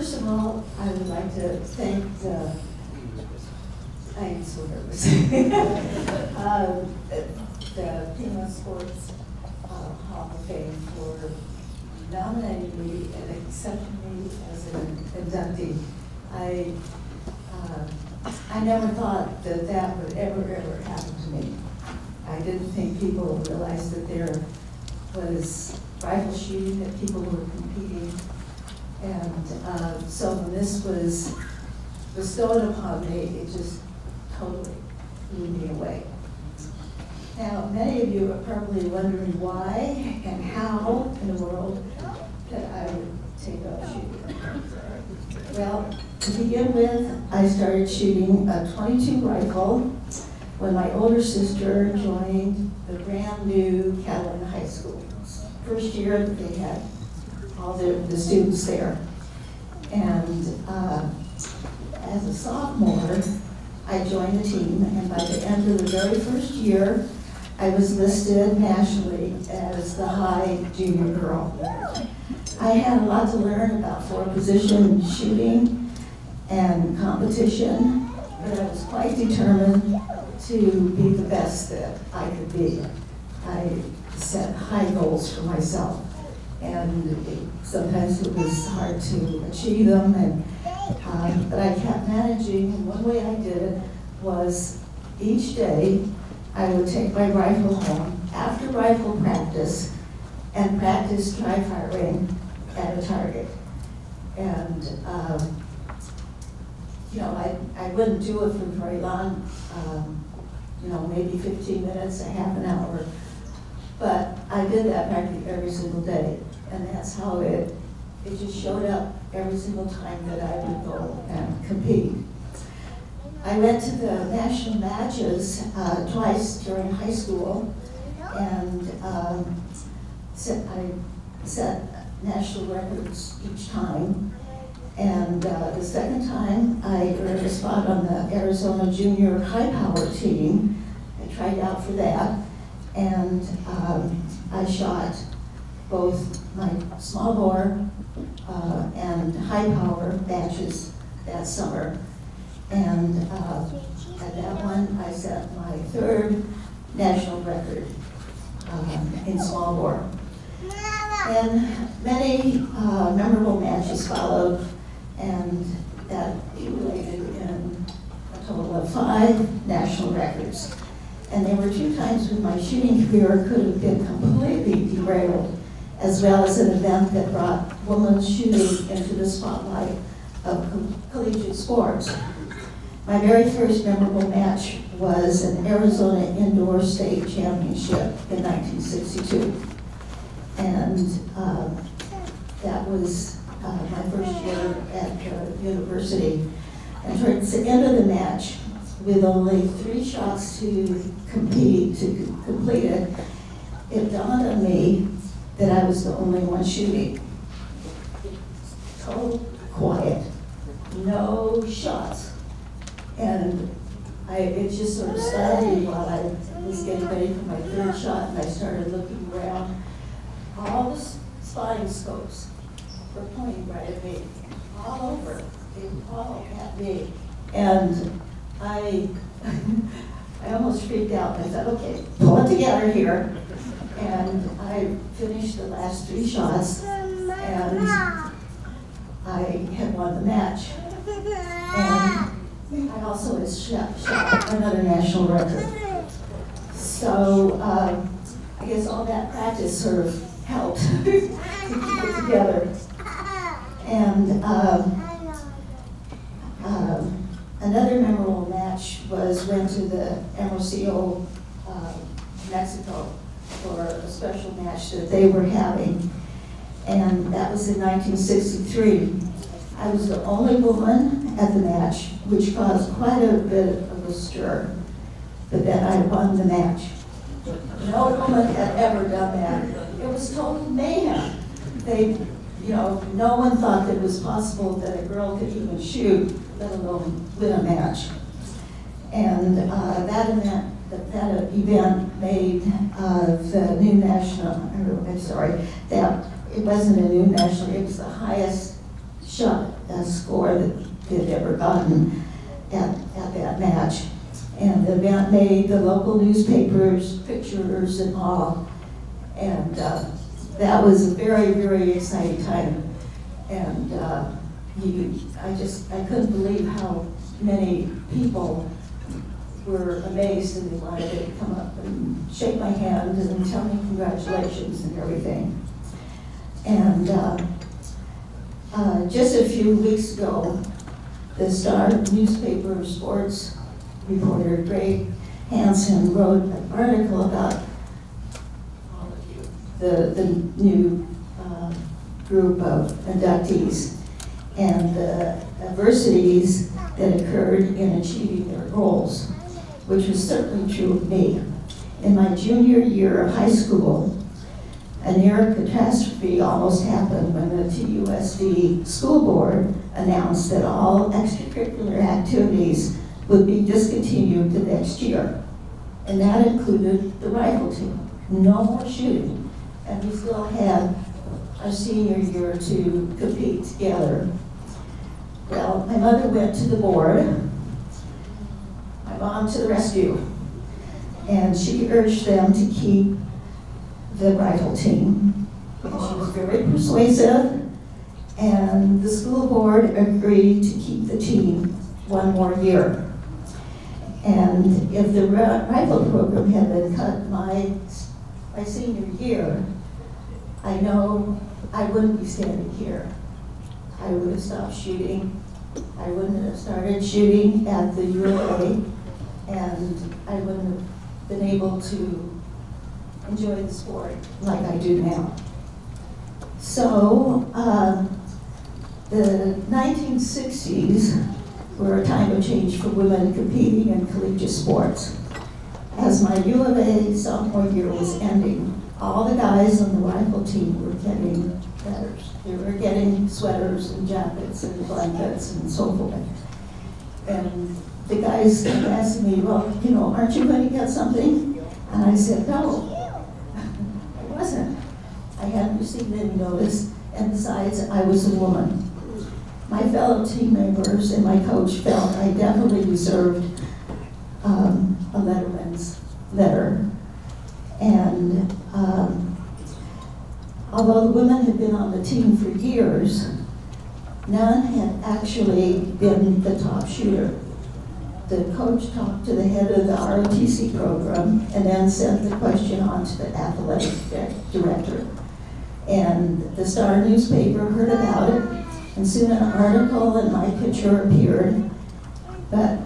first of all, I would like to thank the, I am so nervous, the Pima Sports Hall of Fame for nominating me and accepting me as an inductee. I never thought that that would ever happen to me. I didn't think people realized that there was rifle shooting, that people were competing. And so when this was bestowed upon me, it just totally blew me away. Now, many of you are probably wondering why and how in the world that I would take up shooting. Well, to begin with, I started shooting a .22 rifle when my older sister joined the brand new Catalina High School. First year that they had all the students there. And as a sophomore, I joined the team, and by the end of the very first year, I was listed nationally as the high junior girl. I had a lot to learn about four-position shooting and competition, but I was quite determined to be the best that I could be. I set high goals for myself, and sometimes it was hard to achieve them, but I kept managing, and one way I did it was each day I would take my rifle home after rifle practice and practice dry firing at a target. And you know, I wouldn't do it for very long, you know, maybe 15 minutes, a half an hour. But I did that practically every single day, and that's how it just showed up every single time that I would go and compete. I went to the national matches twice during high school, and I set national records each time. And the second time, I earned a spot on the Arizona Junior High Power team. I tried out for that, and I shot both my small bore and high power matches that summer. And at that one, I set my third national record in small bore. And many memorable matches followed, and that accumulated in a total of 5 national records. And there were 2 times when my shooting career could have been completely derailed, as well as an event that brought women's shooting into the spotlight of collegiate sports. My very first memorable match was an Arizona Indoor State Championship in 1962. And that was my first year at the university. And towards the end of the match, with only 3 shots to complete it, it dawned on me that I was the only one shooting. Total quiet, no shots. And it just sort of startled me while I was getting ready for my 3rd shot, and I started looking around. All the spotting scopes were pointing right at me, all over. They were all at me. And I almost freaked out. I thought, okay, pull it together here. And I finished the last 3 shots, and I had won the match. And I also had shot another national record. So I guess all that practice sort of helped to keep it together. And another memorable match went to the Hermosillo, Mexico, for a special match that they were having, and that was in 1963. I was the only woman at the match, which caused quite a bit of a stir, but then I won the match. No woman had ever done that. It was total mayhem. No one thought that it was possible that a girl could even shoot, let alone win a match. And that event made the new national, that it wasn't a new national, it was the highest shot score that they'd ever gotten at that match. And the event made the local newspapers, pictures and all. And that was a very, very exciting time. And I couldn't believe how many people were amazed and they wanted to come up and shake my hand and tell me congratulations and everything. And just a few weeks ago, the Star newspaper sports reporter Greg Hansen wrote an article about the new group of inductees and the adversities that occurred in achieving their goals, which was certainly true of me. In my junior year of high school, a near catastrophe almost happened when the TUSD school board announced that all extracurricular activities would be discontinued the next year. And that included the rifle team. No more shooting. And we still had our senior year to compete together. Well, my mother went to the board, my mom to the rescue, and she urged them to keep the rifle team. And she was very persuasive, and the school board agreed to keep the team one more year. And if the rifle program had been cut my senior year, I know I wouldn't be standing here. I would have stopped shooting. I wouldn't have started shooting at the ULA, and I wouldn't have been able to enjoy the sport like I do now. So the 1960s were a time of change for women competing in collegiate sports. As my U of A sophomore year was ending, all the guys on the rifle team were getting letters. They were getting sweaters and jackets and blankets and so forth. And the guys kept asking me, well, you know, aren't you going to get something? And I said, no, I wasn't. I hadn't received any notice, and besides, I was a woman. My fellow team members and my coach felt I definitely deserved a letterman's letter. And although the women had been on the team for years, none had actually been the top shooter. The coach talked to the head of the ROTC program and then sent the question on to the athletic director. And the Star newspaper heard about it, and soon an article and my picture appeared. But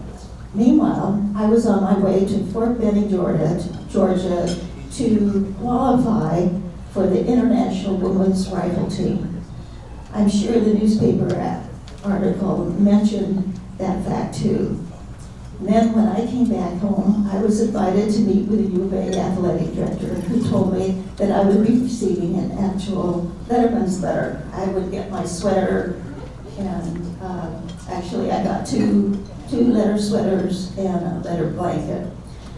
meanwhile, I was on my way to Fort Benning, Georgia, to qualify for the International Women's Rifle Team. I'm sure the newspaper article mentioned that fact too. And then when I came back home, I was invited to meet with the U of A athletic director, who told me that I would be receiving an actual letterman's letter. I would get my sweater, and actually I got two letter sweaters and a letter blanket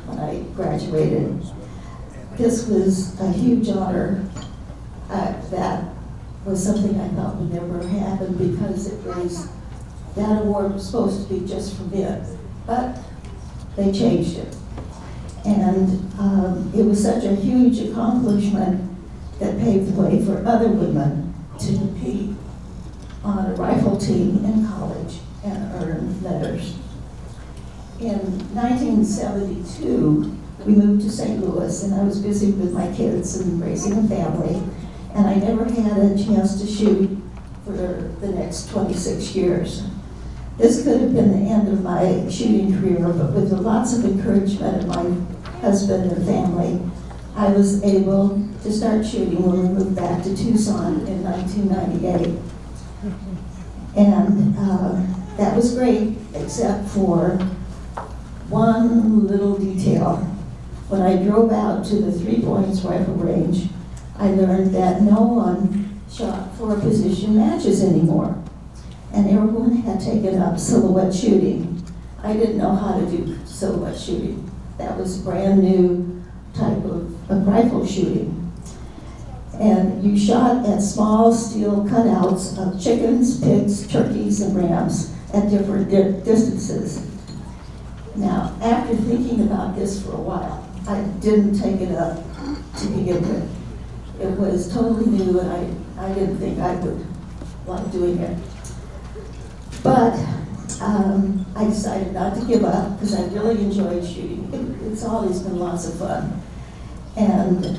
when I graduated. This was a huge honor. That was something I thought would never happen, because that award was supposed to be just for men. But they changed it. And it was such a huge accomplishment that paved the way for other women to compete on a rifle team in college and earn letters. In 1972, we moved to St. Louis, and I was busy with my kids and raising a family, and I never had a chance to shoot for the next 26 years. This could have been the end of my shooting career, but with lots of encouragement of my husband and family, I was able to start shooting when we moved back to Tucson in 1998. And that was great, except for one little detail. When I drove out to the 3 Points rifle range, I learned that no one shot for position matches anymore, and everyone had taken up silhouette shooting. I didn't know how to do silhouette shooting. That was a brand new type of rifle shooting. And you shot at small steel cutouts of chickens, pigs, turkeys, and rams at different distances. Now, after thinking about this for a while, I didn't take it up to begin with. It was totally new, and I didn't think I would like doing it. But I decided not to give up because I really enjoyed shooting. It's always been lots of fun. And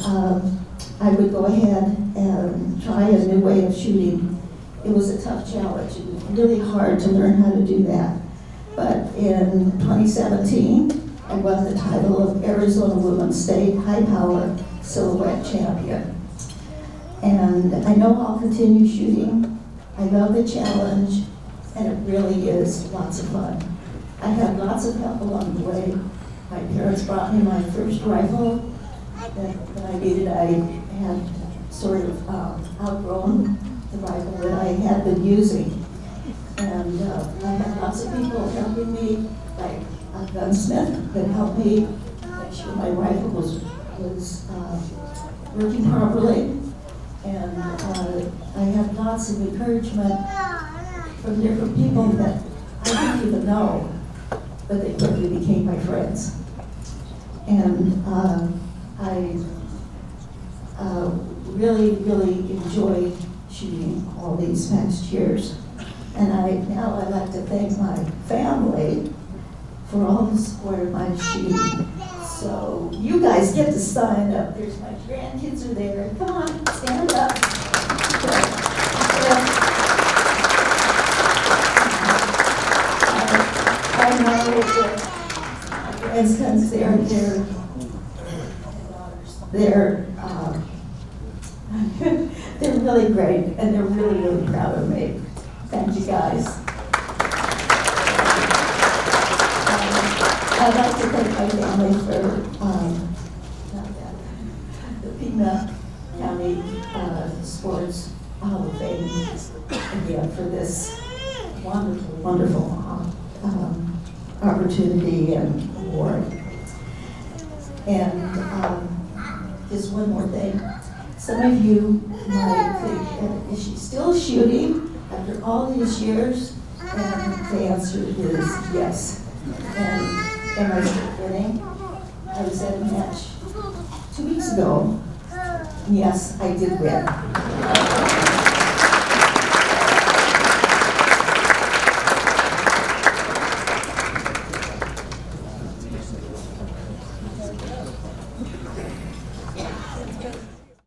I would go ahead and try a new way of shooting. It was a tough challenge. It was really hard to learn how to do that. But in 2017, I won the title of Arizona Women's State High Power Silhouette Champion. And I know I'll continue shooting. I love the challenge, and it really is lots of fun. I had lots of help along the way. My parents brought me my first rifle that I needed. I had sort of outgrown the rifle that I had been using. And I had lots of people helping me, like a gunsmith that helped me make sure my rifle was working properly. And I had lots of encouragement from different people that I didn't even know, but they quickly became my friends. And I really, really enjoyed shooting all these past years. And now I'd like to thank my family for all the support of my shooting. So you guys get to sign up. There's my grandkids are there. Come on, stand up. I know that my grandsons, they're really great, and they're really, really proud of me. Thank you, guys. I'd like to thank my family for the Pima County Sports Hall of Fame again for this wonderful, wonderful opportunity and award. And just one more thing. Some of you might think, is she still shooting after all these years? And the answer is yes. And am I still winning? I was at a match 2 weeks ago. Yes, I did win.